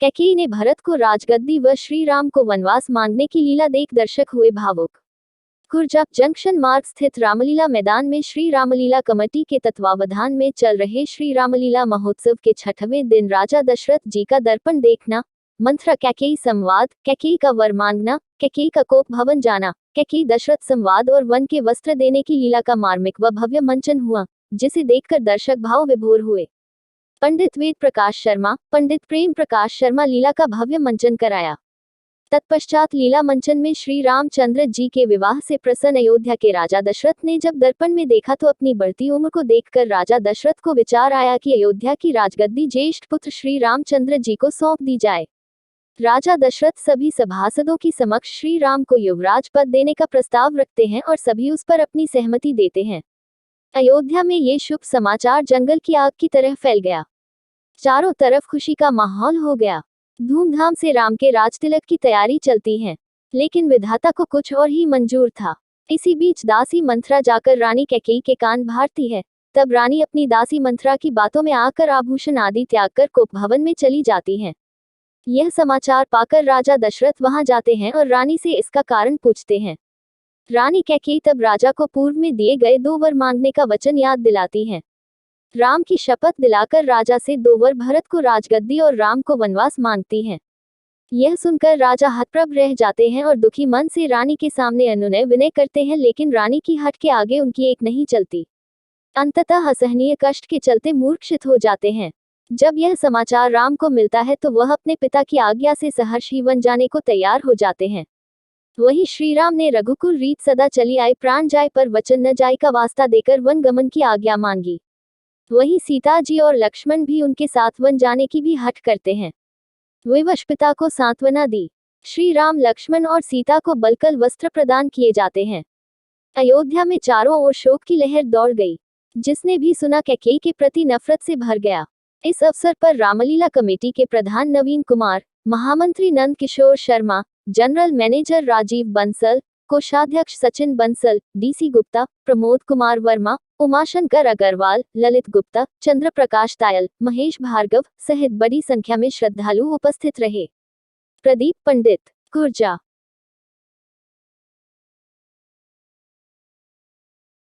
कैकेयी ने भरत को राजगद्दी व श्री राम को वनवास मांगने की लीला देख दर्शक हुए भावुक। खुर्जा जंक्शन मार्ग स्थित रामलीला मैदान में श्री रामलीला कमेटी के तत्वावधान में चल रहे श्री रामलीला महोत्सव के 6वें दिन राजा दशरथ जी का दर्पण देखना, मंथरा कैकेयी संवाद, कैकेयी का वर मांगना, कैकेयी का कोप भवन जाना, कैकेयी दशरथ संवाद और वन के वस्त्र देने की लीला का मार्मिक व भव्य मंचन हुआ, जिसे देखकर दर्शक भाव विभोर हुए। पंडित वेद प्रकाश शर्मा, पंडित प्रेम प्रकाश शर्मा लीला का भव्य मंचन कराया। तत्पश्चात लीला मंचन में श्री रामचंद्र जी के विवाह से प्रसन्न अयोध्या के राजा दशरथ ने जब दर्पण में देखा तो अपनी बढ़ती उम्र को देखकर राजा दशरथ को विचार आया कि अयोध्या की राजगद्दी ज्येष्ठ पुत्र श्री रामचंद्र जी को सौंप दी जाए। राजा दशरथ सभी सभासदों की समक्ष श्री राम को युवराज पद देने का प्रस्ताव रखते हैं और सभी उस पर अपनी सहमति देते हैं। अयोध्या में ये शुभ समाचार जंगल की आग की तरह फैल गया। चारों तरफ खुशी का माहौल हो गया। धूमधाम से राम के राजतिलक की तैयारी चलती है, लेकिन विधाता को कुछ और ही मंजूर था। इसी बीच दासी मंथरा जाकर रानी कैकेयी के कान भारती है। तब रानी अपनी दासी मंथरा की बातों में आकर आभूषण आदि त्याग कर कोप भवन में चली जाती हैं। यह समाचार पाकर राजा दशरथ वहां जाते हैं और रानी से इसका कारण पूछते हैं। रानी कैकेयी तब राजा को पूर्व में दिए गए 2 वर मांगने का वचन याद दिलाती हैं। राम की शपथ दिलाकर राजा से 2 वर भरत को राजगद्दी और राम को वनवास मांगती हैं। यह सुनकर राजा हतप्रभ रह जाते हैं और दुखी मन से रानी के सामने अनुनय विनय करते हैं, लेकिन रानी की हट के आगे उनकी एक नहीं चलती। अंततः असहनीय कष्ट के चलते मूर्छित हो जाते हैं। जब यह समाचार राम को मिलता है तो वह अपने पिता की आज्ञा से सहर्षि वन जाने को तैयार हो जाते हैं। वहीं श्री राम ने रघुकुल रीत सदा चली आई प्राण जाए पर वचन न जाए का वास्ता देकर वन गमन की आज्ञा मांगी। वहीं सीता जी और लक्ष्मण भी उनके साथ वन जाने की भी हट करते हैं। विवश पिता को सांत्वना दी। श्री राम, लक्ष्मण और सीता को बलकल वस्त्र प्रदान किए जाते हैं। अयोध्या में चारों ओर शोक की लहर दौड़ गई। जिसने भी सुना कैकेयी के प्रति नफरत से भर गया। इस अवसर पर रामलीला कमेटी के प्रधान नवीन कुमार, महामंत्री नंद किशोर शर्मा, जनरल मैनेजर राजीव बंसल, कोषाध्यक्ष सचिन बंसल, डीसी गुप्ता, प्रमोद कुमार वर्मा, उमाशंकर अग्रवाल, ललित गुप्ता, चंद्र प्रकाश तायल, महेश भार्गव सहित बड़ी संख्या में श्रद्धालु उपस्थित रहे। प्रदीप पंडित, खुर्जा।